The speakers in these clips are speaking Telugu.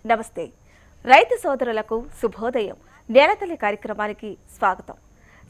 నమస్తే రైతు సోదరులకు శుభోదయం. నేలతల్లి కార్యక్రమానికి స్వాగతం.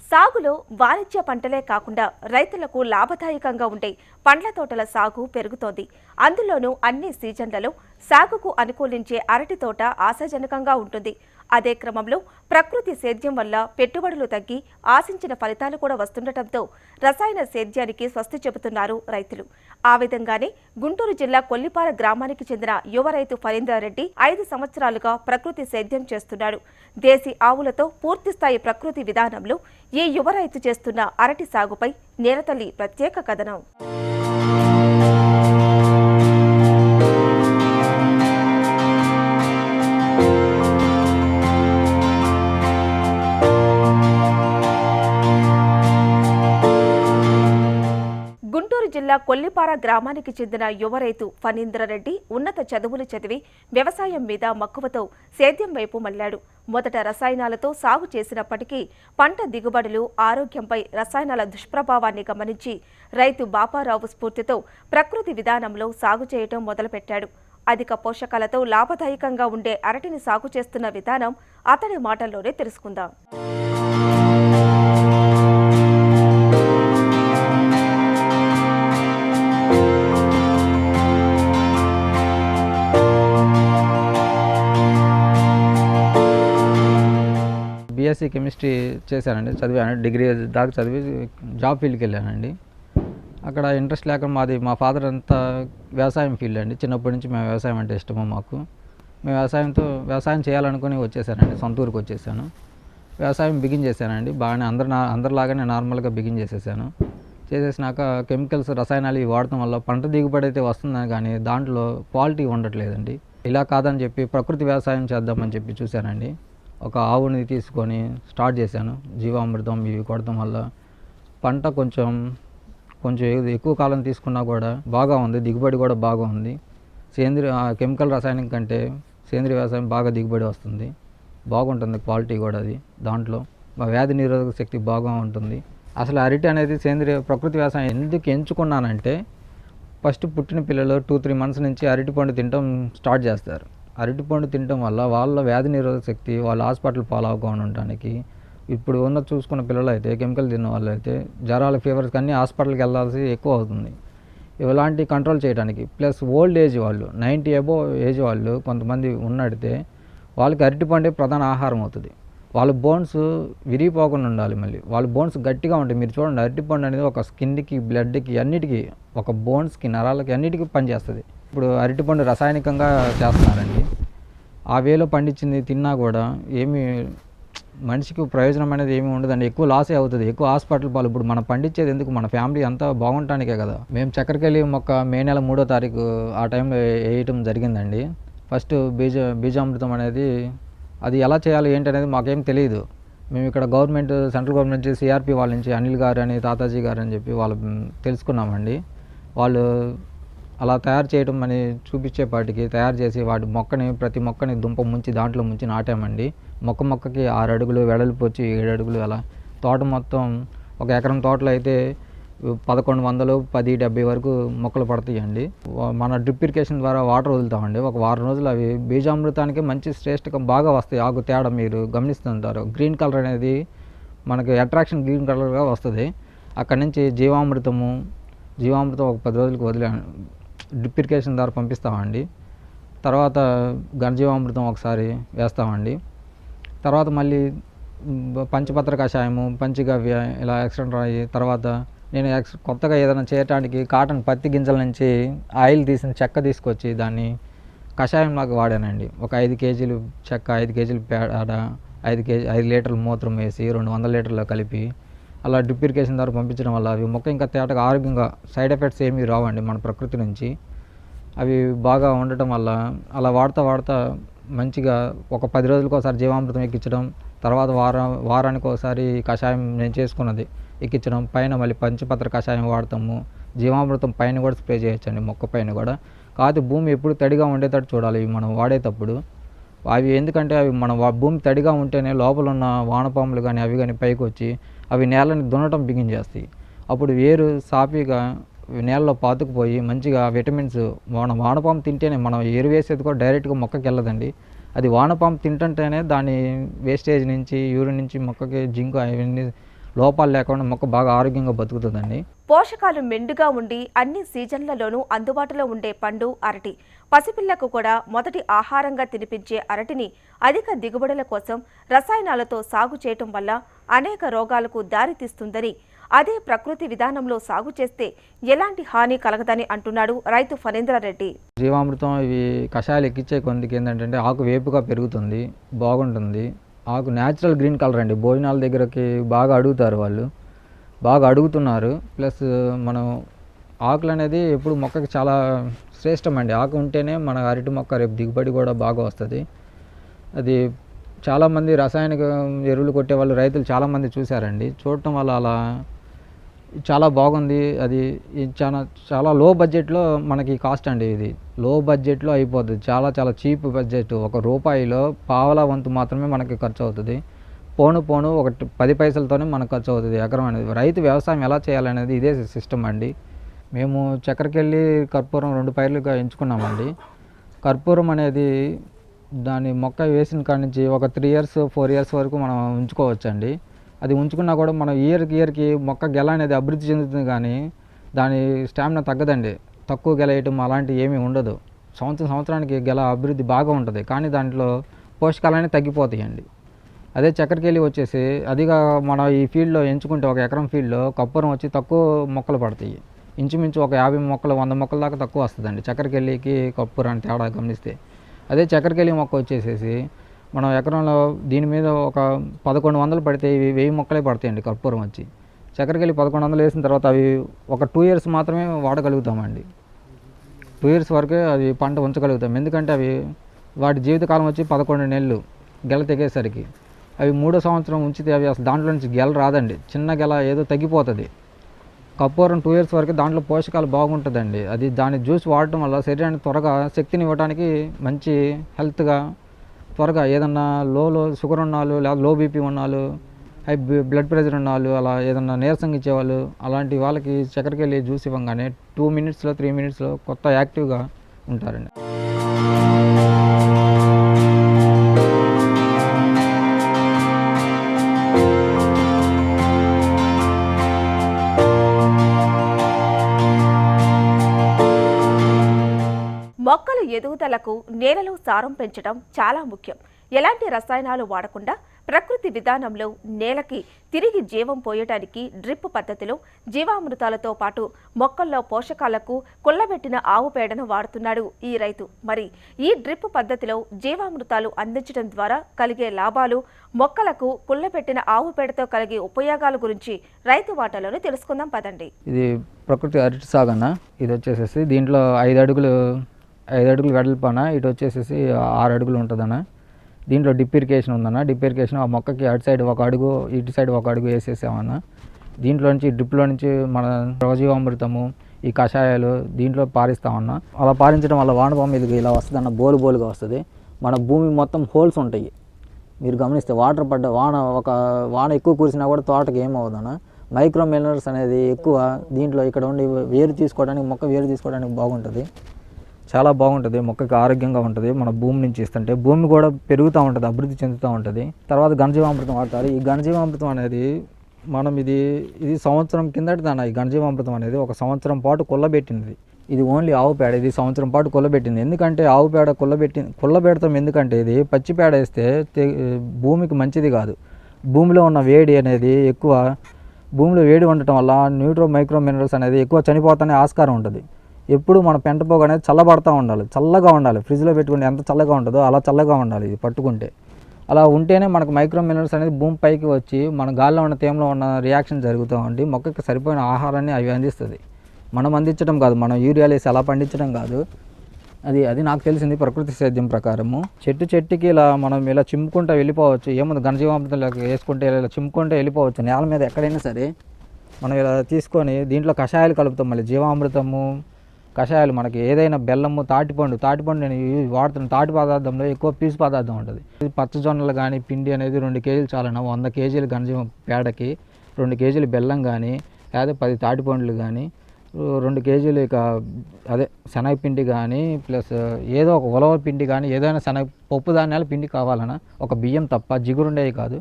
సాగులో వాణిజ్య పంటలే కాకుండా రైతులకు లాభదాయకంగా ఉండే పండ్ల తోటల సాగు పెరుగుతోంది. అందులోనూ అన్ని సీజన్లలో సాగుకు అనుకూలించే అరటి తోట ఆశాజనకంగా ఉంటుంది. అదే క్రమంలో ప్రకృతి సేద్యం వల్ల పెట్టుబడులు తగ్గి ఆశించిన ఫలితాలు కూడా వస్తుండటంతో రసాయన సేద్యానికి స్వస్తి చెబుతున్నారు రైతులు. ఆ విధంగానే గుంటూరు జిల్లా కొల్లిపార గ్రామానికి చెందిన యువ రైతు ఫణీంద్రారెడ్డి 5 సంవత్సరాలుగా ప్రకృతి సేద్యం చేస్తున్నాడు. దేశీ ఆవులతో పూర్తిస్థాయి ప్రకృతి విధానంలో ఈ యువ రైతు చేస్తున్న అరటి సాగుపై నేలతల్లి ప్రత్యేక కథనం. గుంటూరు జిల్లా కొల్లిపార గ్రామానికి చెందిన యువ రైతు ఫణీంద్రారెడ్డి ఉన్నత చదువులు చదివి వ్యవసాయం మీద మక్కువతో సేద్యం వైపు మళ్లాడు. మొదట రసాయనాలతో సాగు చేసినప్పటికీ పంట దిగుబడులు, ఆరోగ్యంపై రసాయనాల దుష్ప్రభావాన్ని గమనించి రైతు బాపారావు స్ఫూర్తితో ప్రకృతి విధానంలో సాగు చేయటం మొదలుపెట్టాడు. అధిక పోషకాలతో లాభదాయకంగా ఉండే అరటిని సాగు చేస్తున్న విధానం అతడి మాటల్లోనే తెలుసుకుందాం. బీఎస్సీ కెమిస్ట్రీ చేశానండి, చదివాను. డిగ్రీ దాకా చదివి జాబ్ ఫీల్డ్కి వెళ్ళానండి. అక్కడ ఇంట్రెస్ట్ లేక మా ఫాదర్ అంతా వ్యవసాయం ఫీల్డ్ అండి. చిన్నప్పటి నుంచి మేము వ్యవసాయం అంటే ఇష్టమో మాకు. మేము వ్యవసాయం చేయాలనుకుని వచ్చేసానండి. సొంత ఊరికి వచ్చేసాను. వ్యవసాయం బిగిన్ చేశానండి. బాగానే అందరిలాగానే నార్మల్గా బిగిన్ చేసేసినాక కెమికల్స్, రసాయనాలు ఇవి వాడటం వల్ల పంట దిగుబడి అయితే వస్తుందని కానీ దాంట్లో క్వాలిటీ ఉండట్లేదండి. ఇలా కాదని చెప్పి ప్రకృతి వ్యవసాయం చేద్దామని చెప్పి చూశానండి. ఒక ఆవుని తీసుకొని స్టార్ట్ చేశాను. జీవామృతం ఇవి కొడటం వల్ల పంట కొంచెం ఎక్కువ కాలం తీసుకున్నా కూడా బాగా ఉంది, దిగుబడి కూడా బాగా ఉంది. కెమికల్ రసాయనం కంటే సేంద్రియ వ్యవసాయం బాగా దిగుబడి వస్తుంది, బాగుంటుంది క్వాలిటీ కూడా. అది దాంట్లో వ్యాధి నిరోధక శక్తి బాగా ఉంటుంది. అసలు అరటి అనేది ప్రకృతి వ్యవసాయం ఎందుకు ఎంచుకున్నానంటే, ఫస్ట్ పుట్టిన పిల్లలు 2-3 మంత్స్ నుంచి అరటి పండు తినడం స్టార్ట్ చేస్తారు. అరటి పండు తినడం వల్ల వాళ్ళ వ్యాధి నిరోధక శక్తి, వాళ్ళ హాస్పిటల్ పాలవకుండా ఉండడానికి, ఇప్పుడు చూసుకున్న పిల్లలు అయితే కెమికల్ తిన్న వాళ్ళు అయితే జ్వరాల, ఫీవర్స్ అన్నీ హాస్పిటల్కి వెళ్ళాల్సి ఎక్కువ అవుతుంది. ఇలాంటి కంట్రోల్ చేయడానికి ప్లస్ ఓల్డ్ ఏజ్ వాళ్ళు 90 అబోవ్ ఏజ్ వాళ్ళు కొంతమంది ఉన్నడితే వాళ్ళకి అరటి పండే ప్రధాన ఆహారం అవుతుంది. వాళ్ళ బోన్స్ విరిగిపోకుండా ఉండాలి, మళ్ళీ వాళ్ళ బోన్స్ గట్టిగా ఉంటాయి. మీరు చూడండి, అరటి పండు అనేది ఒక స్కిన్కి, బ్లడ్కి, అన్నిటికీ, ఒక బోన్స్కి, నరాలకి అన్నిటికీ పనిచేస్తుంది. ఇప్పుడు అరటిపండు రసాయనికంగా చేస్తున్నారండి. ఆ వేలో పండించింది తిన్నా కూడా మనిషికి ప్రయోజనం అనేది ఏమీ ఉండదండి. ఎక్కువ లాసే అవుతుంది, ఎక్కువ హాస్పిటల్ పాలు. ఇప్పుడు మనం పండించేది ఎందుకు? మన ఫ్యామిలీ అంతా బాగుంటానికే కదా. మేము చక్కెరకేళి మొక్క మే నెల 3వ తారీఖు ఆ టైంలో వేయటం జరిగిందండి. ఫస్ట్ బీజామృతం అనేది అది ఎలా చేయాలి ఏంటి అనేది మాకేం తెలియదు. మేము ఇక్కడ సెంట్రల్ గవర్నమెంట్ నుంచి, సిఆర్పి వాళ్ళ నుంచి అనిల్ గారు అని, తాతాజీ గారు అని చెప్పి వాళ్ళు తెలుసుకున్నామండి. వాళ్ళు అలా తయారు చేయడం అని చూపించేపాటికి తయారు చేసి ప్రతి మొక్కని దుంప ముంచి దాంట్లో ముంచి నాటామండి. మొక్కకి 6 అడుగులు వెడల్పు వచ్చి 7 అడుగులు అలా. తోట మొత్తం ఒక ఎకరం తోటలో అయితే 1100, 1070 వరకు మొక్కలు పడతాయండి. మన డ్రిప్ ఇరిగేషన్ ద్వారా వాటర్ వదులుతామండి. ఒక వారం రోజులు అవి బీజామృతానికి మంచి శ్రేష్టంగా బాగా వస్తాయి. ఆకు తేడా మీరు గమనిస్తుంటారు. గ్రీన్ కలర్ అనేది మనకి అట్రాక్షన్ గ్రీన్ కలర్గా వస్తుంది. అక్కడి నుంచి జీవామృతం ఒక 10 రోజులకు డ్రిప్ ఇరిగేషన్ ద్వారా పంపిస్తామండి. తర్వాత ఘనజీవామృతం ఒకసారి వేస్తామండి. తర్వాత మళ్ళీ పంచపత్ర కషాయము, పంచగవ్య ఇలా ఎక్స్టెండ్ అయ్యి, తర్వాత నేను కొత్తగా ఏదైనా చేయడానికి పత్తి గింజల నుంచి ఆయిల్ తీసిన చెక్క తీసుకొచ్చి దాన్ని కషాయంలాగా వాడానండి. ఒక 5 కేజీలు చెక్క, 5 కేజీలు పేడ, 5 లీటర్ల మూత్రం వేసి 200 లీటర్లో కలిపి అలా డ్రిప్ ఇరిగేషన్ ద్వారా పంపించడం వల్ల అవి మొక్క ఇంకా తేటగా ఆరోగ్యంగా, సైడ్ ఎఫెక్ట్స్ ఏమీ రావండి మన ప్రకృతి నుంచి. అవి బాగా ఉండటం వల్ల అలా వాడుతా మంచిగా ఒక 10 రోజులకు ఒకసారి జీవామృతం ఎక్కించడం, తర్వాత వారానికి ఒకసారి కషాయం నేను చేసుకున్నది ఎక్కించడం, పైన మళ్ళీ పంచపత్ర కషాయం వాడతాము. జీవామృతం పైన కూడా స్ప్రే చేయొచ్చండి, మొక్క పైన కూడా. కాదు భూమి ఎప్పుడు తడిగా ఉండేటట్టు చూడాలి ఇవి మనం వాడేటప్పుడు. అవి ఎందుకంటే మన భూమి తడిగా ఉంటేనే లోపల ఉన్న వానపాములు కానీ అవి కానీ పైకి వచ్చి అవి నేలని దున్నటం బిగిన్ చేస్తాయి. అప్పుడు వేరు సాఫీగా నేలలో పాతుకుపోయి మంచిగా విటమిన్స్ వానపాము తింటేనే, మనం ఎరువు వేసేది కూడా డైరెక్ట్గా మొక్కకి వెళ్ళదండి. అది వానపాము తింటుంటేనే దాని వేస్టేజ్ నుంచి, యూరిన్ నుంచి మొక్కకి జింక్ అవన్నీ లోపాలు లేకుండా మొక్క బాగా ఆరోగ్యంగా బతుకుతుందండి. పోషకాలు మెండుగా ఉండి అన్ని సీజన్లలోనూ అందుబాటులో ఉండే పండు అరటి. పసిపిల్లకు కూడా మొదటి ఆహారంగా తినిపించే అరటిని అధిక దిగుబడుల కోసం రసాయనాలతో సాగు చేయటం వల్ల అనేక రోగాలకు దారితీస్తుందని, అదే ప్రకృతి విధానంలో సాగు చేస్తే ఎలాంటి హాని కలగదని అంటున్నాడు రైతు ఫణీంద్రారెడ్డి. జీవామృతం ఇవి కషాయాలు ఎక్కించే కొందికి ఏంటంటే ఆకు వేపుగా పెరుగుతుంది, బాగుంటుంది. ఆకు న్యాచురల్ గ్రీన్ కలర్ అండి. భోజనాల దగ్గరకి బాగా అడుగుతారు వాళ్ళు, బాగా అడుగుతున్నారు. ప్లస్ మనం ఆకులు అనేది ఎప్పుడు మొక్కకి చాలా శ్రేష్టం అండి. ఆకు ఉంటేనే మన అరటి మొక్క రేపు దిగుబడి కూడా బాగా వస్తుంది. అది చాలామంది రసాయనిక ఎరువులు కొట్టేవాళ్ళు రైతులు చాలామంది చూశారండి. చూడటం వల్ల అలా చాలా బాగుంది. అది చాలా చాలా లో బడ్జెట్లో మనకి కాస్ట్ అండి. ఇది లో బడ్జెట్లో అయిపోతుంది. చాలా చాలా చీప్ బడ్జెట్. ₹1 పావలా వంతు మాత్రమే మనకి ఖర్చు అవుతుంది. పోను ఒక 10 పైసలతోనే మనకు ఖర్చు అవుతుంది ఎకరం అనేది. రైతు వ్యవసాయం ఎలా చేయాలనేది ఇదే సిస్టమ్ అండి. మేము చక్కెరకెళ్ళి కర్పూరం 2 పైర్లుగా ఎంచుకున్నామండి. కర్పూరం అనేది దాని మొక్క వేసిన కాడి నుంచి ఒక 3 ఇయర్స్ 4 ఇయర్స్ వరకు మనం ఉంచుకోవచ్చండి. అది ఉంచుకున్నా కూడా మనం ఇయర్కి మొక్క గెల అనేది అభివృద్ధి చెందుతుంది, కానీ దాని స్టామినా తగ్గదండి. తక్కువ గెల వేయటం అలాంటివి ఏమీ ఉండదు. సంవత్సరానికి గెల అభివృద్ధి బాగా ఉంటుంది, కానీ దాంట్లో పోషకాలన్నీ తగ్గిపోతాయండి. అదే చక్కెరకేళి వచ్చేసి అదిగా మనం ఈ ఫీల్డ్లో ఎంచుకుంటే ఒక ఎకరం ఫీల్డ్లో కర్పూరం వచ్చి తక్కువ మొక్కలు పడతాయి. ఇంచుమించు ఒక 50 మొక్కలు 100 మొక్కల దాకా తక్కువ వస్తుందండి చక్కెరకేళికి కర్పూరాన్ని తేడా గమనిస్తే. అదే చక్కెరకేళి మొక్క వచ్చేసేసి మనం ఎకరంలో దీని మీద ఒక 1100 పడితే ఇవి 1000 మొక్కలే పడతాయండి కర్పూరం వచ్చి. చక్కెరకేళి 1100 వేసిన తర్వాత అవి ఒక 2 ఇయర్స్ మాత్రమే వాడగలుగుతామండి. 2 ఇయర్స్ వరకే అది పంట ఉంచగలుగుతాం. ఎందుకంటే అవి వాటి జీవితకాలం వచ్చి 11 నెలలు గెల తెగేసరికి. అవి 3వ సంవత్సరం ఉంచితే అవి అసలు దాంట్లో నుంచి గెల రాదండి. చిన్న గెల ఏదో తగ్గిపోతుంది. కర్పూరం 2 ఇయర్స్ వరకు దాంట్లో పోషకాలు బాగుంటుందండి. అది దాని జ్యూస్ వాడటం వల్ల శరీరానికి త్వరగా శక్తిని ఇవ్వడానికి మంచి హెల్త్గా త్వరగా ఏదన్నా లో షుగర్ ఉన్నవాళ్ళు, లేదా లో బీపీ ఉన్నవాళ్ళు, హై బ్లడ్ ప్రెషర్ ఉన్నవాళ్ళు, అలా ఏదన్నా నీరసంగా ఇచ్చేవాళ్ళు, అలాంటి వాళ్ళకి చక్కెరకేళి జ్యూస్ ఇవ్వగానే 2 మినిట్స్లో 3 మినిట్స్లో కొత్త యాక్టివ్గా ఉంటారండి. మొక్కల ఎదుగుదలకు నేలలో సారం పెంచడం చాలా ముఖ్యం. ఎలాంటి రసాయనాలు వాడకుండా ప్రకృతి విధానంలో నేలకి తిరిగి జీవం పోయడానికి డ్రిప్ పద్ధతిలో జీవామృతాలతో పాటు మొక్కల్లో పోషకాలకు కుళ్ళబెట్టిన ఆవు పేడను వాడుతున్నాడు ఈ రైతు. మరి ఈ డ్రిప్ పద్ధతిలో జీవామృతాలు అందించడం ద్వారా కలిగే లాభాలు, మొక్కలకు కుళ్ళబెట్టిన ఆవు పేడతో కలిగే ఉపయోగాల గురించి రైతు వాటాలను తెలుసుకుందాం పదండి. ఇది ప్రకృతి అరటి సాగన్న. ఇది వచ్చేసేసి దీంట్లో 5 అడుగులు వెడల్పాన, ఇటు వచ్చేసేసి 6 అడుగులు ఉంటుందన్న. దీంట్లో డ్రిప్ ఇరిగేషన్ ఉందన్న. డ్రిప్ ఇరిగేషన్ ఆ మొక్కకి అటు సైడ్ 1 అడుగు, ఇటు సైడ్ 1 అడుగు వేసేసామన్న. దీంట్లో నుంచి డ్రిప్లో నుంచి మన జీవామృతము, ఈ కషాయాలు దీంట్లో పారిస్తామన్న. అలా పారించడం వల్ల వానపాము ఇది ఇలా వస్తుందన్న, బోలుగా వస్తుంది. మన భూమి మొత్తం హోల్స్ ఉంటాయి. మీరు గమనిస్తే వాటర్ పడ్డ వాన ఎక్కువ కురిసినా కూడా తోటకి ఏమవుదన్న, మైక్రో మినరల్స్ అనేది ఎక్కువ దీంట్లో ఇక్కడ ఉండి మొక్క వేరు తీసుకోవడానికి బాగుంటుంది. చాలా బాగుంటుంది, మొక్కకి ఆరోగ్యంగా ఉంటుంది. మన భూమి నుంచి ఇస్తుంటే భూమి కూడా పెరుగుతూ ఉంటుంది, అభివృద్ధి చెందుతూ ఉంటుంది. తర్వాత ఘనజీవామృతం వాడతారు. ఈ ఘనజీవామృతం అనేది మనం ఇది సంవత్సరం కిందటిదన్న. ఈ ఘనజీవామృతం అనేది 1 సంవత్సరం పాటు కుళ్ళబెట్టింది. ఇది ఓన్లీ ఆవు పేడ. ఇది సంవత్సరం పాటు కుళ్ళబెట్టింది. ఎందుకంటే ఆవు పేడ కుళ్ళబెడతాం. ఎందుకంటే ఇది పచ్చి పేడ వేస్తే భూమికి మంచిది కాదు. భూమిలో ఉన్న వేడి అనేది ఎక్కువ, భూమిలో వేడి ఉండటం వల్ల మైక్రో మినరల్స్ అనేది ఎక్కువ చనిపోతానే ఆస్కారం ఉంటుంది. ఎప్పుడు మన పెంటపోగు అనేది చల్లగా ఉండాలి. ఫ్రిడ్జ్లో పెట్టుకుంటే ఎంత చల్లగా ఉంటుందో అలా చల్లగా ఉండాలి ఇది పట్టుకుంటే. అలా ఉంటేనే మనకు మైక్రో మినరల్స్ అనేది భూమి పైకి వచ్చి మన గాల్లో ఉన్న తేమలో ఉన్న రియాక్షన్ జరుగుతూ ఉండి మొక్కకి సరిపోయిన ఆహారాన్ని అవి అందిస్తుంది. మనం అందించడం కాదు, మనం యూరియాలు వేసి అలా పండించడం కాదు. అది నాకు తెలిసింది ప్రకృతి సేద్యం ప్రకారము. చెట్టుకి ఇలా మనం ఇలా చిమ్ముకుంటూ వెళ్ళిపోవచ్చు. ఏముంది, ఘనజీవామృతం వేసుకుంటే ఇలా చిమ్ముకుంటూ వెళ్ళిపోవచ్చు. నేల మీద ఎక్కడైనా సరే మనం ఇలా తీసుకొని దీంట్లో కషాయాలు కలుపుతాం. మళ్ళీ జీవామృతము, కషాయాలు మనకి ఏదైనా బెల్లము, తాటిపండు నేను వాడుతున్న తాటి పదార్థంలో ఎక్కువ పీసు పదార్థం ఉంటుంది. పచ్చజొన్నలు కానీ పిండి అనేది 2 కేజీలు చాలన్నా. 100 కేజీలు ఘనజీవం పేడకి 2 కేజీలు బెల్లం కానీ, లేదా 10 తాటిపండ్లు కానీ, 2 కేజీలు ఇక అదే శనగపిండి కానీ ప్లస్ ఏదో ఒక ఉలవ పిండి కానీ ఏదైనా పప్పు ధాన్యాల పిండి కావాలన్నా ఒక బియ్యం తప్ప జిగురుండేవి కాదు,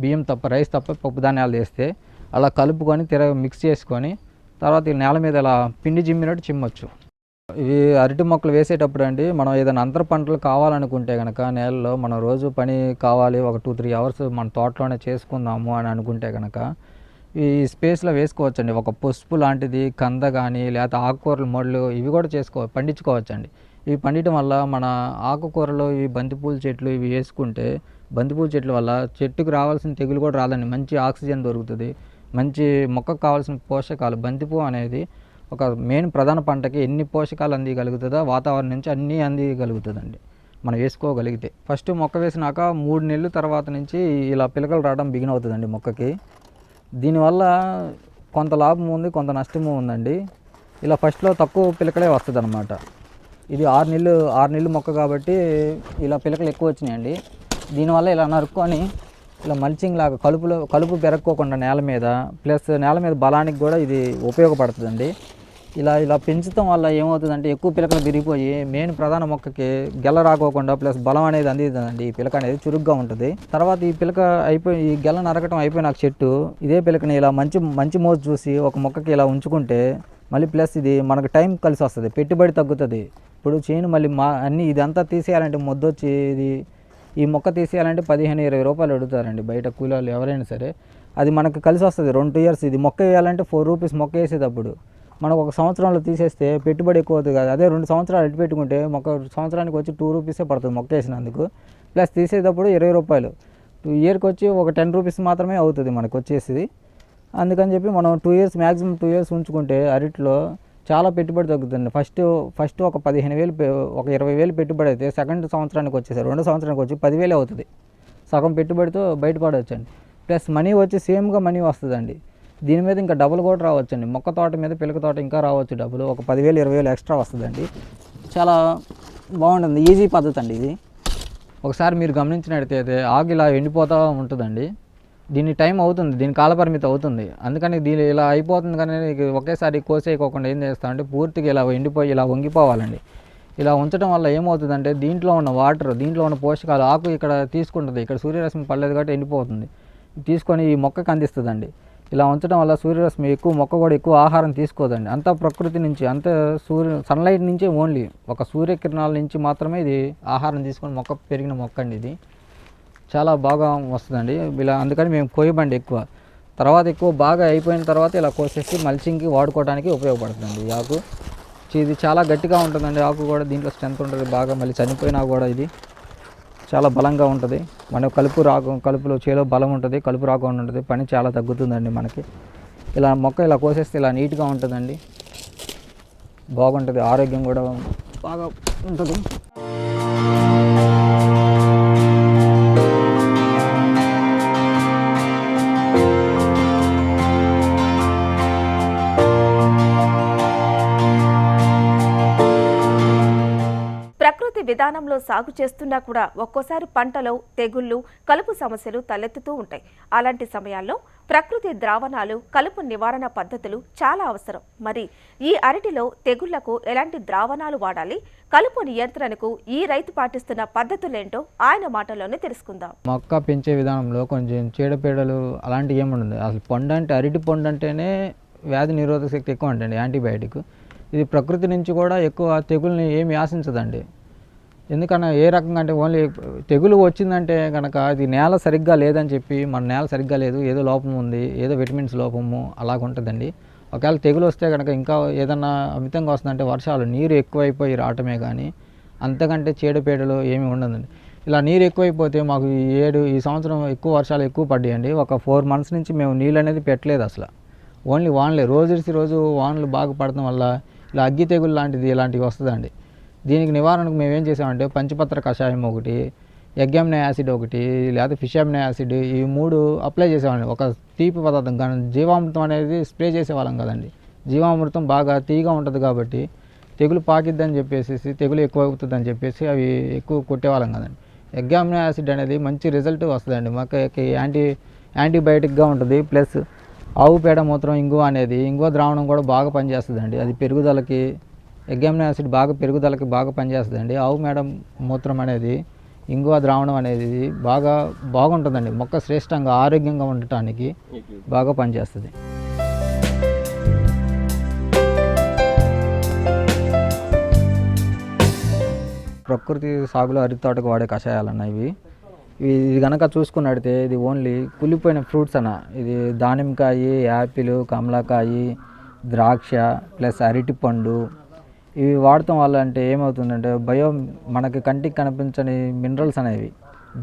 బియ్యం తప్ప రైస్ తప్ప పప్పు ధాన్యాలు వేస్తే అలా కలుపుకొని మిక్స్ చేసుకొని తర్వాత ఈ నేల మీద ఇలా పిండి చిమ్మినట్టు చిమ్మొచ్చు. ఇవి అరటి మొక్కలు వేసేటప్పుడు అండి మనం ఏదైనా అంతర పంటలు కావాలనుకుంటే కనుక నేలలో మనం రోజు పని కావాలి, ఒక 2-3 అవర్స్ మన తోటలోనే చేసుకుందాము అని అనుకుంటే కనుక ఈ స్పేస్లో వేసుకోవచ్చండి. ఒక పసుపు లాంటిది కంద కానీ లేకపోతే ఆకుకూరలు మొళ్ళు ఇవి కూడా పండించుకోవచ్చండి. ఇవి పండించడం వల్ల మన ఆకుకూరలు ఈ బంతిపూల చెట్లు ఇవి వేసుకుంటే బంతిపూల చెట్ల వల్ల చెట్టుకు రావాల్సిన తెగులు కూడా రాదండి. మంచి ఆక్సిజన్ దొరుకుతుంది, మంచి మొక్కకు కావాల్సిన పోషకాలు. బంతిపువ్వు అనేది ఒక మెయిన్ ప్రధాన పంటకి ఎన్ని పోషకాలు అందియగలుగుతుందో వాతావరణం నుంచి అన్నీ అందియగలుగుతుందండి మనం వేసుకోగలిగితే. ఫస్ట్ మొక్క వేసినాక 3 నెలల తర్వాత నుంచి ఇలా పిలకలు రావడం బిగిన్ అవుతుందండి మొక్కకి. దీనివల్ల కొంత లాభం ఉంది, కొంత నష్టము ఉందండి. ఇలా ఫస్ట్లో తక్కువ పిలకలే వస్తుంది అనమాట. ఇది 6 నెలలు మొక్క కాబట్టి ఇలా పిలకలు ఎక్కువ వచ్చినాయండి. దీనివల్ల ఇలా నరుక్కొని ఇలా మల్చింగ్ లాగా కలుపు పెరక్కోకుండా నేల మీద ప్లస్ నేల మీద బలానికి కూడా ఇది ఉపయోగపడుతుందండి. ఇలా పెంచడం వల్ల ఏమవుతుందంటే ఎక్కువ పిలకలు విరిగిపోయి మెయిన్ ప్రధాన మొక్కకి గెల రాకోకుండా ప్లస్ బలం అనేది అందిస్తుందండి. ఈ పిలక అనేది చురుగ్గా ఉంటుంది. తర్వాత ఈ పిలక ఈ గెల నరకటం అయిపోయినాక చెట్టు ఇదే పిలకని ఇలా మంచి మోజు చూసి ఒక మొక్కకి ఇలా ఉంచుకుంటే మళ్ళీ ప్లస్ ఇది మనకు టైం కలిసి వస్తుంది, పెట్టుబడి తగ్గుతుంది. ఇప్పుడు చేను మళ్ళీ అన్నీ ఇదంతా తీసేయాలంటే మొద్దొచ్చి ఈ మొక్క తీసేయాలంటే 15-20 రూపాయలు అడుగుతారండి బయట కూలీలు ఎవరైనా సరే. అది మనకు కలిసి వస్తుంది 2 ఇయర్స్. ఇది మొక్క వేయాలంటే 4 రూపీస్ మొక్క వేసేటప్పుడు మనకు 1 సంవత్సరంలో తీసేస్తే పెట్టుబడి ఎక్కువ అవుతుంది కదా. అదే 2 సంవత్సరాలు ఎట్టు పెట్టుకుంటే మొక్క సంవత్సరానికి వచ్చి 2 రూపీసే పడుతుంది మొక్క వేసినందుకు. ప్లస్ తీసేటప్పుడు 20 రూపాయలు. 2 ఇయర్కి వచ్చి ఒక 10 రూపీస్ మాత్రమే అవుతుంది మనకు వచ్చేసి. అందుకని చెప్పి మనం 2 ఇయర్స్ మ్యాక్సిమం 2 ఇయర్స్ ఉంచుకుంటే అరటిలో చాలా పెట్టుబడి తగ్గుతుంది. ఫస్ట్ ఒక 15,000 ఒక 20,000 పెట్టుబడి అయితే సెకండ్ సంవత్సరానికి వచ్చేసారు 2 సంవత్సరానికి వచ్చి 10,000 అవుతుంది. సగం పెట్టుబడితో బయటపడవచ్చండి. ప్లస్ మనీ వచ్చి సేమ్గా మనీ వస్తుందండి. దీని మీద ఇంకా డబుల్ కూడా రావచ్చండి. మొక్క తోట మీద పిలక తోట ఇంకా రావచ్చు డబ్బులు. ఒక 10,000-20,000 ఎక్స్ట్రా వస్తుందండి. చాలా బాగుంటుంది, ఈజీ పద్ధతి అండి ఇది. ఒకసారి మీరు గమనించినట్టయితే ఆకు ఇలా ఎండిపోతూ ఉంటుందండి. దీని టైం అవుతుంది, దీని కాలపరిమితి అవుతుంది. అందుకని దీని ఇలా అయిపోతుంది కానీ ఒకేసారి కోసేయకోకుండా ఏం చేస్తామంటే పూర్తిగా ఇలా ఎండిపోయి ఇలా వంగిపోవాలండి. ఇలా ఉంచడం వల్ల ఏమవుతుందంటే దీంట్లో ఉన్న వాటర్, దీంట్లో ఉన్న పోషకాలు ఆకు ఇక్కడ తీసుకుంటుంది. ఇక్కడ సూర్యరశ్మి పడలేదు కాబట్టి ఎండిపోతుంది. తీసుకొని ఈ మొక్కకు అందిస్తుందండి. ఇలా ఉంచడం వల్ల సూర్యరశ్మి ఎక్కువ, మొక్క కూడా ఎక్కువ ఆహారం తీసుకోదండి. అంతా ప్రకృతి నుంచి, అంతా సన్లైట్ నుంచే ఓన్లీ ఒక సూర్యకిరణాల నుంచి మాత్రమే ఇది ఆహారం తీసుకొని మొక్క పెరిగిన మొక్క అండి. ఇది చాలా బాగా వస్తుందండి. ఇలా అందుకని మేము కోయబండి ఎక్కువ. తర్వాత ఎక్కువ బాగా అయిపోయిన తర్వాత ఇలా కోసేసి మల్చింగ్కి వాడుకోవడానికి ఉపయోగపడుతుంది. ఈ ఆకు ఇది చాలా గట్టిగా ఉంటుందండి. ఆకు కూడా దీంట్లో స్ట్రెంత్ ఉంటుంది బాగా. మళ్ళీ చనిపోయినా కూడా ఇది చాలా బలంగా ఉంటుంది. మన కలుపులో చేలో బలం ఉంటుంది, కలుపు రాకుండా ఉంటుంది, పని చాలా తగ్గుతుందండి మనకి. ఇలా మొక్క ఇలా కోసేస్తే ఇలా నీట్గా ఉంటుందండి, బాగుంటుంది, ఆరోగ్యం కూడా బాగా ఉంటుంది. ప్రకృతి విధానంలో సాగు చేస్తున్నా కూడా ఒక్కోసారి పంటలో తెగుళ్లు, కలుపు సమస్యలు తలెత్తుతూ ఉంటాయి. అలాంటి సమయాల్లో ప్రకృతి ద్రావణాలు, కలుపు నివారణ పద్ధతులు చాలా అవసరం. మరి ఈ అరటిలో తెగుళ్లకు ఎలాంటి ద్రావణాలు వాడాలి, కలుపు నియంత్రణకు ఈ రైతు పాటిస్తున్న పద్ధతులేంటో ఆయన మాటల్లోనే తెలుసుకుందాం. మొక్క పెంచే విధానంలో కొంచెం చీడపీడలు అలాంటివి ఏముండదు. అసలు పండు అంటే అరటి పండు అంటేనే వ్యాధి నిరోధక శక్తి ఎక్కువ ఉంటుంది, యాంటీబయాటిక్. ఇది ప్రకృతి నుంచి కూడా ఎక్కువ తెగుల్ని ఏమి ఆశించదండి. ఎందుకన్నా ఏ రకంగా అంటే ఓన్లీ తెగులు వచ్చిందంటే కనుక అది నేల సరిగ్గా లేదని చెప్పి, మన నేల సరిగ్గా లేదు, ఏదో లోపం ఉంది, ఏదో విటమిన్స్ లోపము అలాగ ఉంటుందండి. ఒకవేళ తెగులు వస్తే కనుక ఇంకా ఏదన్నా అమితంగా వస్తుందంటే వర్షాలు నీరు ఎక్కువైపోయి రావటమే కానీ అంతకంటే చీడపీడలు ఏమీ ఉండదండి. ఇలా నీరు ఎక్కువైపోతే మాకు ఈ సంవత్సరం ఎక్కువ వర్షాలు ఎక్కువ పడ్డాయండి. ఒక 4 మంత్స్ నుంచి మేము నీళ్ళు అనేది పెట్టలేదు అసలు. ఓన్లీ వానలే, రోజు వానలు బాగా పడటం వల్ల ఇలా అగ్గి తెగులు లాంటిది ఇలాంటివి వస్తుందండి. దీనికి నివారణకు మేము ఏం చేసామంటే పంచపత్ర కషాయం ఒకటి, ఎగ్యామినో యాసిడ్ ఒకటి, లేదా ఫిషామినో యాసిడ్, ఈ 3 అప్లై చేసేవాళ్ళం. ఒక తీపి పదార్థం కానీ జీవామృతం అనేది స్ప్రే చేసేవాళ్ళం కదండి. జీవామృతం బాగా తీగా ఉంటుంది కాబట్టి తెగులు పాకిద్దని చెప్పేసి, తెగులు ఎక్కువ అవుతుందని చెప్పేసి అవి ఎక్కువ కొట్టేవాళ్ళం కదండి. ఎగ్యామినో యాసిడ్ అనేది మంచి రిజల్ట్ వస్తుందండి. మొక్కకి యాంటీబయాటిక్గా ఉంటుంది. ప్లస్ ఆవు పేడ మూత్రం ఇంగువ అనేది ఇంగువ ద్రావణం కూడా బాగా పనిచేస్తుందండి. అది పెరుగుదలకి ఎగ్జామినో యాసిడ్ బాగా పెరుగుదలకి బాగా పనిచేస్తుందండి. ఆవు పేడ మూత్రం అనేది ఇంగువ ద్రావణం అనేది బాగుంటుందండి. మొక్క శ్రేష్టంగా ఆరోగ్యంగా ఉండటానికి బాగా పనిచేస్తుంది. ప్రకృతి సాగులో అరటి తోటకు వాడే కషాయాలన్న ఇది కనుక చూసుకున్నట్టయితే ఇది ఓన్లీ కుళ్ళిపోయిన ఫ్రూట్స్ ఇది దానిమ్మకాయ, యాపిల్, కమలాకాయ, ద్రాక్ష ప్లస్ అరటిపండు ఇవి వాడటం వల్ల అంటే ఏమవుతుందంటే మనకి కంటికి కనిపించని మినరల్స్ అనేవి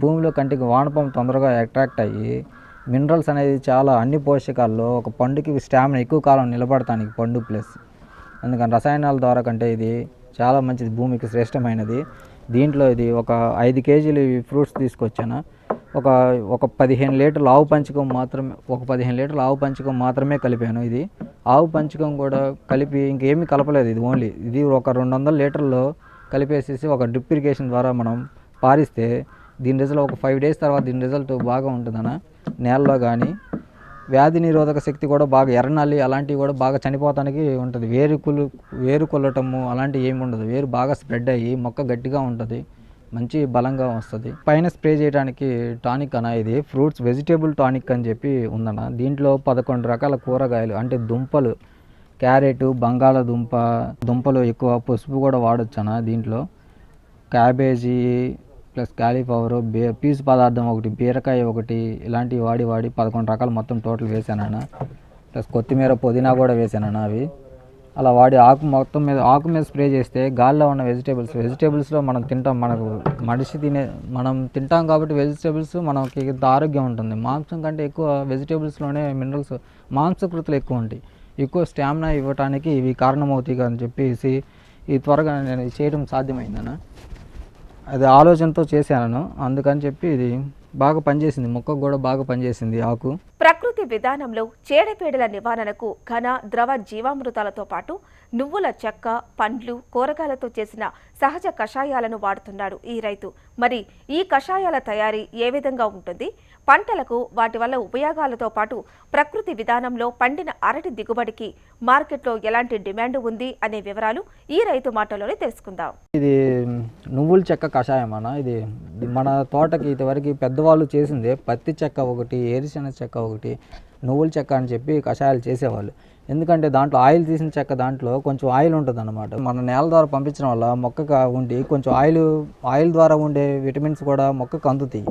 భూమిలో కంటికి వానపాము తొందరగా అట్రాక్ట్ అయ్యి మినరల్స్ అనేది చాలా అన్ని పోషకాల్లో ఒక పండుకి స్టామినా ఎక్కువ కాలం నిలబడటానికి పండు ప్లస్ అందుకని రసాయనాల ద్వారా కంటే ఇది చాలా మంచిది, భూమికి శ్రేష్టమైనది. దీంట్లో ఇది ఒక 5 కేజీలు ఫ్రూట్స్ తీసుకొచ్చాను. ఒక 15 లీటర్ల ఆవు పంచకం మాత్రమే కలిపాను. ఇది ఆవు పంచకం కూడా కలిపి ఇంకేమీ కలపలేదు. ఇది ఓన్లీ ఇది ఒక 200 లీటర్లో కలిపేసేసి ఒక డ్రిప్ ఇరిగేషన్ ద్వారా మనం పారిస్తే దీని రిజల్ట్ ఒక 5 డేస్ తర్వాత దీని రిజల్ట్ బాగా ఉంటుందన్న. నేలలో కానీ వ్యాధి నిరోధక శక్తి కూడా బాగా ఎర్రనల్లి అలాంటివి కూడా బాగా చనిపోతానికి ఉంటుంది. వేరు కొల్లటము అలాంటివి ఏమి ఉండదు. వేరు బాగా స్ప్రెడ్ అయ్యి మొక్క గట్టిగా ఉంటుంది, మంచి బలంగా వస్తుంది. పైన స్ప్రే చేయడానికి టానిక్ ఇది ఫ్రూట్స్ వెజిటేబుల్ టానిక్ అని చెప్పి ఉందన్న. దీంట్లో 11 రకాల కూరగాయలు అంటే దుంపలు, క్యారెట్, బంగాళదుంప దుంపలు ఎక్కువ పసుపు కూడా వాడొచ్చన్న. దీంట్లో క్యాబేజీ ప్లస్ కాలీఫ్లవర్, పీసు పదార్థం ఒకటి, బీరకాయ ఒకటి ఇలాంటివి వాడి 11 రకాలు మొత్తం టోటల్ వేసానన్న. ప్లస్ కొత్తిమీర, పుదీనా కూడా వేసానన్న. అవి అలా వాడి ఆకు మీద స్ప్రే చేస్తే గాల్లో ఉన్న వెజిటేబుల్స్లో మనం తింటాం, మనం తింటాం కాబట్టి వెజిటేబుల్స్ మనకి ఇంత ఆరోగ్యం ఉంటుంది. మాంసం కంటే ఎక్కువ వెజిటేబుల్స్లోనే మినరల్స్ మాంసకృతులు ఎక్కువ ఉంటాయి. ఎక్కువ స్టామినా ఇవ్వటానికి ఇవి కారణమవుతాయి అని చెప్పేసి ఈ త్వరగా నేను చేయడం సాధ్యమైందన్న. అది ఆలోచనతో చేశాను, అందుకని చెప్పి ఇది బాగా పనిచేసింది. మొక్కకు కూడా బాగా పనిచేసింది ఆకు. ప్రకృతి విధానంలో చీడపీడల నివారణకు ఘన ద్రవ జీవామృతాలతో పాటు నువ్వుల చెక్క, పండ్లు, కూరగాయలతో చేసిన సహజ కషాయాలను వాడుతున్నాడు ఈ రైతు. మరి ఈ కషాయాల తయారీ ఏ విధంగా ఉంటుంది, పంటలకు వాటి వల్ల ఉపయోగాలతో పాటు ప్రకృతి విధానంలో పండిన అరటి దిగుబడికి మార్కెట్లో ఎలాంటి డిమాండ్ ఉంది అనే వివరాలు ఈ రైతు మాటలోనే తెలుసుకుందాం. ఇది నువ్వుల చెక్క కషాయం అన్న. ఇది మన తోటకి ఇంతవరకు పెద్దవాళ్ళు చేసిందే పత్తి చెక్క ఒకటి, ఏరుశెనగ చెక్క ఒకటి, నువ్వుల చెక్క అని చెప్పి కషాయాలు చేసేవాళ్ళు. ఎందుకంటే దాంట్లో ఆయిల్ తీసిన చెక్క దాంట్లో కొంచెం ఆయిల్ ఉంటుంది అన్నమాట. మన నేల ద్వారా పంపించడం వల్ల మొక్కకు ఉండి కొంచెం ఆయిల్ ద్వారా ఉండే విటమిన్స్ కూడా మొక్కకు అందుతాయి.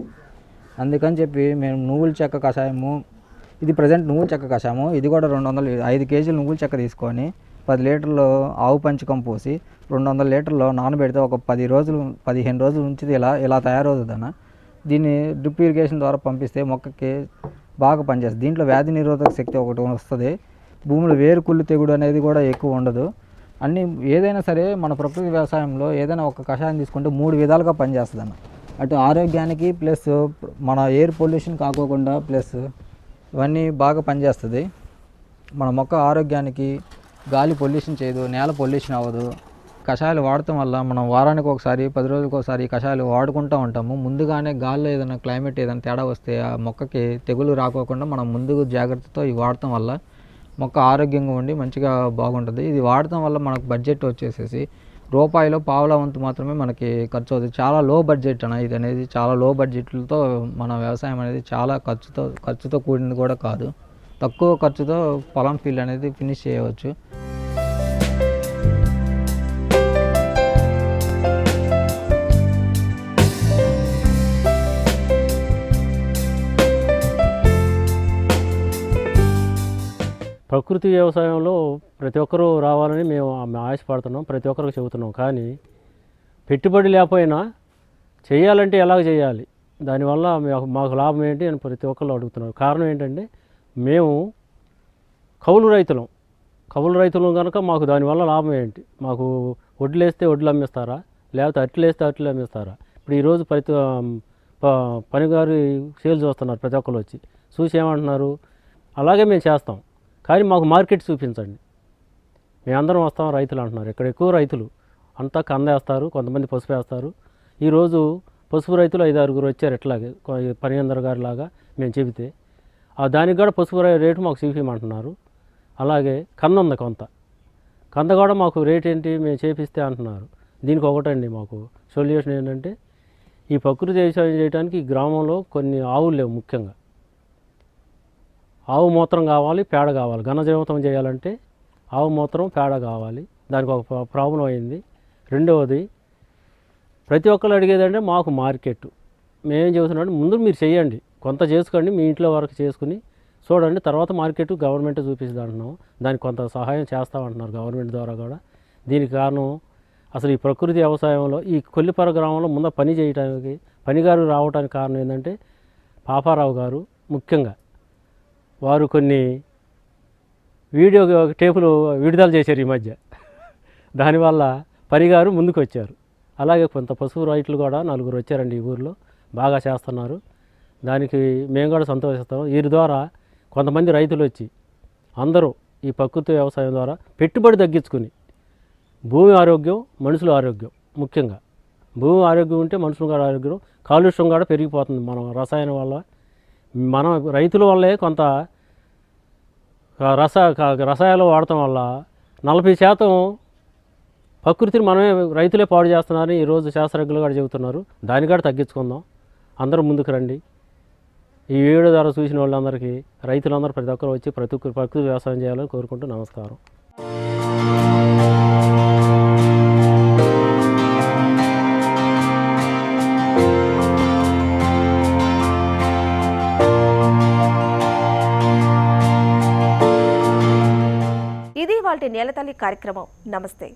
అందుకని చెప్పి మేము నువ్వుల చెక్క కషాయము, ఇది ప్రజెంట్ నువ్వుల చెక్క కషాయము, ఇది కూడా 5 కేజీలు నువ్వుల చెక్క తీసుకొని 10 లీటర్లు ఆవు పంచకం పోసి 200 లీటర్లో నానబెడితే ఒక 15 రోజులు ఉంచితే ఇలా తయారవుతుందన్న. దీన్ని డ్రిప్ ఇరిగేషన్ ద్వారా పంపిస్తే మొక్కకి బాగా పనిచేస్తుంది. దీంట్లో వ్యాధి నిరోధక శక్తి ఒకటి వస్తుంది. భూమిలో వేరుకుళ్ళు తెగుడు అనేది కూడా ఎక్కువ ఉండదు. ఏదైనా సరే మన ప్రకృతి వ్యవసాయంలో ఏదైనా ఒక కషాయం తీసుకుంటే 3 విధాలుగా పనిచేస్తుంది అన్న. అటు ఆరోగ్యానికి ప్లస్ మన ఎయిర్ పొల్యూషన్ కాకోకుండా ప్లస్ ఇవన్నీ బాగా పనిచేస్తుంది. మన మొక్క ఆరోగ్యానికి గాలి పొల్యూషన్ చేయదు, నేల పొల్యూషన్ అవ్వదు. కషాయాలు వాడటం వల్ల మనం వారానికి ఒకసారి 10 రోజులకు ఒకసారి కషాయాలు వాడుకుంటూ ఉంటాము. ముందుగానే గాల్లో ఏదైనా క్లైమేట్ ఏదైనా తేడా వస్తే ఆ మొక్కకి తెగులు రాకోకుండా మనం ముందు జాగ్రత్తతో ఇవి వాడటం వల్ల మొక్క ఆరోగ్యంగా ఉండి మంచిగా బాగుంటుంది. ఇది వాడటం వల్ల మనకు బడ్జెట్ వచ్చేసేసి రూపాయిలో పావుల వంతు మాత్రమే మనకి ఖర్చు అవుతుంది. చాలా లో బడ్జెట్ ఇది అనేది చాలా లో బడ్జెట్లతో మన వ్యవసాయం అనేది చాలా ఖర్చుతో కూడింది కూడా కాదు. తక్కువ ఖర్చుతో పొలం ఫీల్డ్ అనేది ఫినిష్ చేయవచ్చు. ప్రకృతి వ్యవసాయంలో ప్రతి ఒక్కరూ రావాలని మేము ఆశపడుతున్నాం, ప్రతి ఒక్కరికి చెబుతున్నాం. కానీ పెట్టుబడి లేకపోయినా చేయాలంటే ఎలాగ చేయాలి, దానివల్ల మాకు లాభం ఏంటి అని ప్రతి ఒక్కరు అడుగుతున్నారు. కారణం ఏంటంటే మేము కౌలు రైతులం కనుక మాకు దానివల్ల లాభం ఏంటి, మాకు వడ్లు వేస్తే వడ్లు అమ్మేస్తారా, లేకపోతే అట్లు వేస్తే అట్లు అమ్మేస్తారా? ఇప్పుడు ఈరోజు పనిగారు సేల్ చూస్తున్నారు, ప్రతి ఒక్కరు వచ్చి చూసి ఏమంటున్నారు, అలాగే మేము చేస్తాం కానీ మాకు మార్కెట్ చూపించండి. మేమందరం వస్తాం రైతులు అంటున్నారు. ఇక్కడ ఎక్కువ రైతులు అంతా కంద వేస్తారు, కొంతమంది పసుపు వేస్తారు. ఈరోజు పసుపు రైతులు 5-6 వచ్చారు. ఎట్లాగే పనియందర్ గారి లాగా మేము చెబితే దానికి కూడా పసుపు రేటు మాకు చూపించమంటున్నారు. అలాగే కంద ఉంది కొంత, కంద కూడా మాకు రేట్ ఏంటి మేము చేపిస్తే అంటున్నారు. దీనికి ఒకటండి మాకు సొల్యూషన్ ఏంటంటే ఈ ప్రకృతి వ్యవసాయం చేయడానికి ఈ గ్రామంలో కొన్ని ఆవులు లేవు. ముఖ్యంగా ఆవు మూత్రం కావాలి, పేడ కావాలి. ఘనజీవితం చేయాలంటే ఆవు మూత్రం పేడ కావాలి. దానికి ఒక ప్రాబ్లం అయింది. రెండవది ప్రతి ఒక్కరు అడిగేదంటే మాకు మార్కెట్. మేమేం చెబుతున్నాం, ముందు మీరు చేయండి, కొంత చేసుకోండి, మీ ఇంట్లో వరకు చేసుకుని చూడండి, తర్వాత మార్కెట్ గవర్నమెంట్ చూపిస్తుంది అంటున్నాం. దానికి కొంత సహాయం చేస్తామంటున్నారు గవర్నమెంట్ ద్వారా కూడా. దీనికి కారణం అసలు ఈ ప్రకృతి వ్యవసాయంలో ఈ కొల్లిపర గ్రామంలో ముందు పని చేయడానికి పనిగారు రావడానికి కారణం ఏంటంటే పాపారావు గారు ముఖ్యంగా వారు కొన్ని వీడియో టేపులు విడుదల చేశారు ఈ మధ్య. దానివల్ల పనిగారు ముందుకు వచ్చారు. అలాగే కొంత పశువు రైతులు కూడా 4 వచ్చారండి ఈ ఊరిలో, బాగా చేస్తున్నారు. దానికి మేము కూడా సంతోషిస్తాం. వీరి ద్వారా కొంతమంది రైతులు వచ్చి అందరూ ఈ ప్రకృతి వ్యవసాయం ద్వారా పెట్టుబడి తగ్గించుకుని భూమి ఆరోగ్యం, మనుషుల ఆరోగ్యం, ముఖ్యంగా భూమి ఆరోగ్యం ఉంటే మనుషుల కూడా ఆరోగ్యం, కాలుష్యం కూడా పెరిగిపోతుంది మనం రసాయనం వల్ల. మనం రైతుల వల్లే కొంత రసాయనాలు వాడటం వల్ల 40% ప్రకృతిని మనమే రైతులే పాడు చేస్తున్నారని ఈరోజు శాస్త్రజ్ఞులు కూడా చెబుతున్నారు. దాన్ని కూడా తగ్గించుకుందాం, అందరూ ముందుకు రండి. ఈ వీడియో ద్వారా చూసిన వాళ్ళందరికీ, రైతులందరూ ప్రతి ఒక్కరు వచ్చి ప్రకృతి వ్యవసాయం చేయాలని కోరుకుంటూ నమస్కారం. ఇది వాటి నేలతల్లి కార్యక్రమం. నమస్తే.